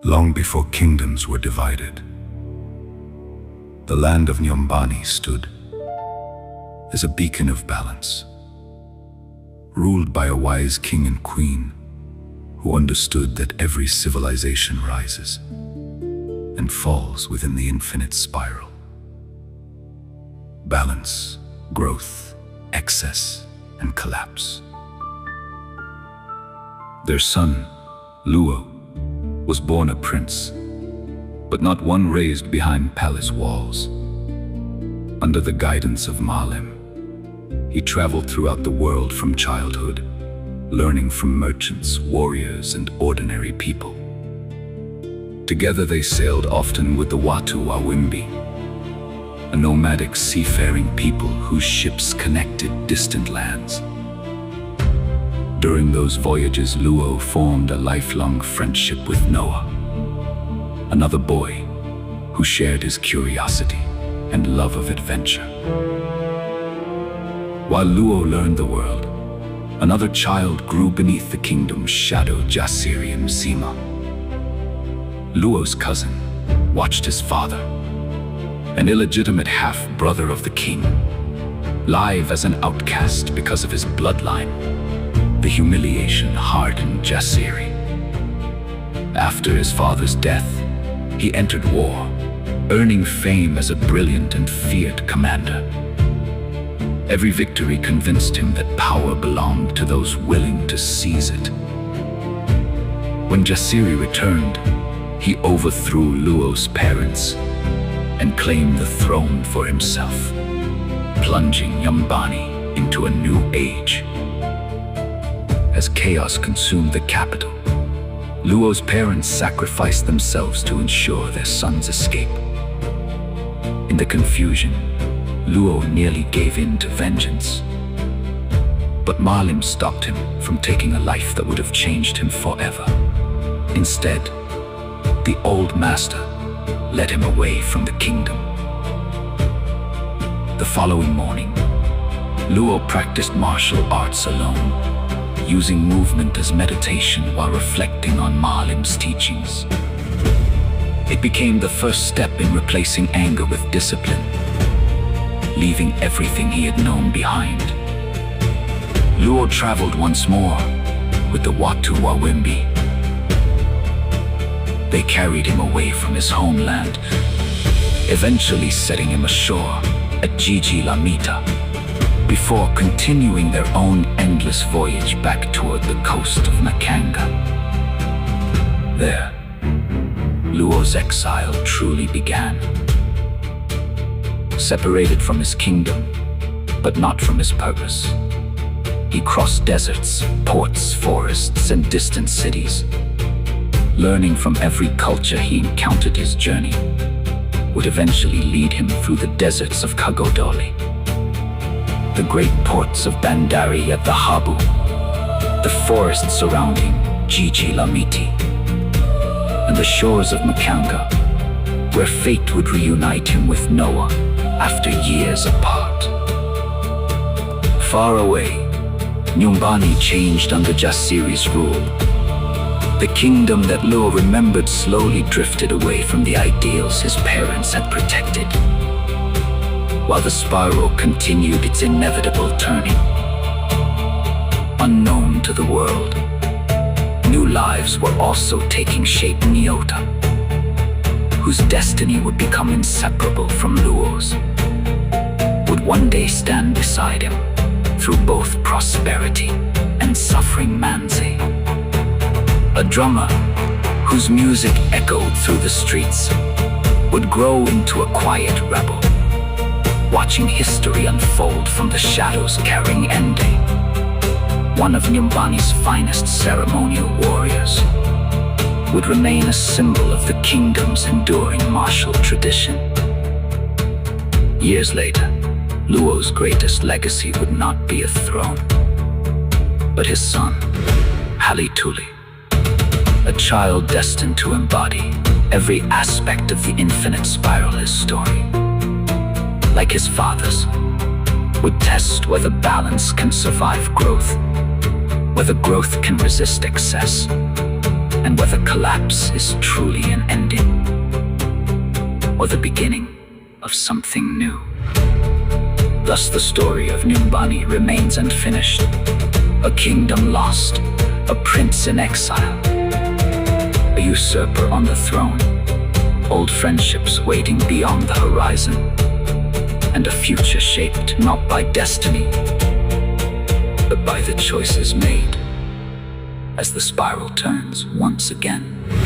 Long before kingdoms were divided, the land of Nyumbani stood as a beacon of balance, ruled by a wise king and queen who understood that every civilization rises and falls within the infinite spiral. Balance, growth, excess, and collapse. Their son, Luo, was born a prince, but not one raised behind palace walls. Under the guidance of Maalim, he traveled throughout the world from childhood, learning from merchants, warriors, and ordinary people. Together they sailed often with the Watu Wawimbi, a nomadic seafaring people whose ships connected distant lands. During those voyages, Luo formed a lifelong friendship with Noah, another boy who shared his curiosity and love of adventure. While Luo learned the world, another child grew beneath the kingdom's shadow, Jasiri Mzima. Luo's cousin watched his father, an illegitimate half-brother of the king, live as an outcast because of his bloodline. The humiliation hardened Jasiri. After his father's death, he entered war, earning fame as a brilliant and feared commander. Every victory convinced him that power belonged to those willing to seize it. When Jasiri returned, he overthrew Luo's parents and claimed the throne for himself, plunging Nyumbani into a new age. As chaos consumed the capital, Luo's parents sacrificed themselves to ensure their son's escape. In the confusion, Luo nearly gave in to vengeance. But Maalim stopped him from taking a life that would have changed him forever. Instead, the old master led him away from the kingdom. The following morning, Luo practiced martial arts alone, using movement as meditation while reflecting on Maalim's teachings. It became the first step in replacing anger with discipline, leaving everything he had known behind. Luo traveled once more with the Watu Wawimbi. They carried him away from his homeland, eventually setting him ashore at Lamita, before continuing their own endless voyage back toward the coast of Makanga. There, Luo's exile truly began. Separated from his kingdom, but not from his purpose, he crossed deserts, ports, forests, and distant cities. Learning from every culture he encountered, his journey would eventually lead him through the deserts of Kagodoli, the great ports of Bandari at the Habu, the forests surrounding Lamiti, and the shores of Makanga, where fate would reunite him with Noah after years apart. Far away, Nyumbani changed under Jasiri's rule. The kingdom that Luo remembered slowly drifted away from the ideals his parents had protected, while the spiral continued its inevitable turning. Unknown to the world, new lives were also taking shape in Nyota, whose destiny would become inseparable from Luo's, would one day stand beside him through both prosperity and suffering. Manzi, a drummer whose music echoed through the streets, would grow into a quiet rebel, watching history unfold from the shadows, carrying Ende, one of Nyumbani's finest ceremonial warriors, would remain a symbol of the kingdom's enduring martial tradition. Years later, Luo's greatest legacy would not be a throne, but his son, Halituli, a child destined to embody every aspect of the infinite spiral. His story, like his father's, would test whether balance can survive growth, whether growth can resist excess, and whether collapse is truly an ending or the beginning of something new. Thus the story of Nyumbani remains unfinished. A kingdom lost, a prince in exile, a usurper on the throne, old friendships waiting beyond the horizon, and a future shaped not by destiny, but by the choices made as the spiral turns once again.